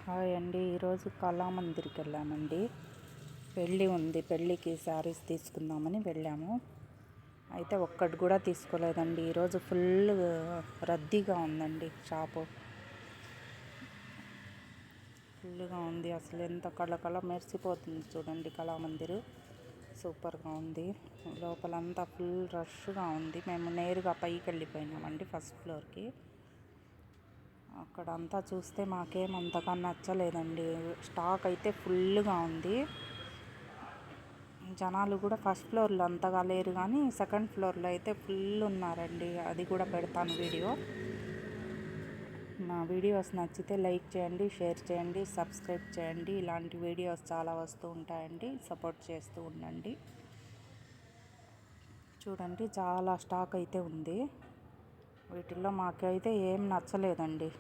Hi అండి. ఈరోజు కళామందిర్కి వెళ్ళామండి. పెళ్ళి ఉంది, పెళ్ళికి శారీస్ తీసుకుందామని వెళ్ళాము. అయితే ఒక్కటి కూడా తీసుకోలేదండి. ఈరోజు ఫుల్ రద్దీగా ఉందండి. షాపు ఫుల్గా ఉంది. అసలు ఎంత కళ మెరిసిపోతుంది చూడండి. కళామందిర్ సూపర్గా ఉంది. లోపలంతా ఫుల్ రష్గా ఉంది. మేము నేరుగా పైకి వెళ్ళిపోయినామండి, ఫస్ట్ ఫ్లోర్కి. అక్కడ అంతా చూస్తే మాకేం అంతగా నచ్చలేదండి. స్టాక్ అయితే ఫుల్గా ఉంది. జనాలు కూడా ఫస్ట్ ఫ్లోర్లో అంతగా లేరు, కానీ సెకండ్ ఫ్లోర్లో అయితే ఫుల్ ఉన్నారండి. అది కూడా పెడతాను వీడియో. నా వీడియోస్ నచ్చితే లైక్ చేయండి, షేర్ చేయండి, సబ్స్క్రైబ్ చేయండి. ఇలాంటి వీడియోస్ చాలా వస్తూ ఉంటాయండి. సపోర్ట్ చేస్తూ ఉండండి. చూడండి, చాలా స్టాక్ అయితే ఉంది. వీటిల్లో మాకైతే ఏం నచ్చలేదండి.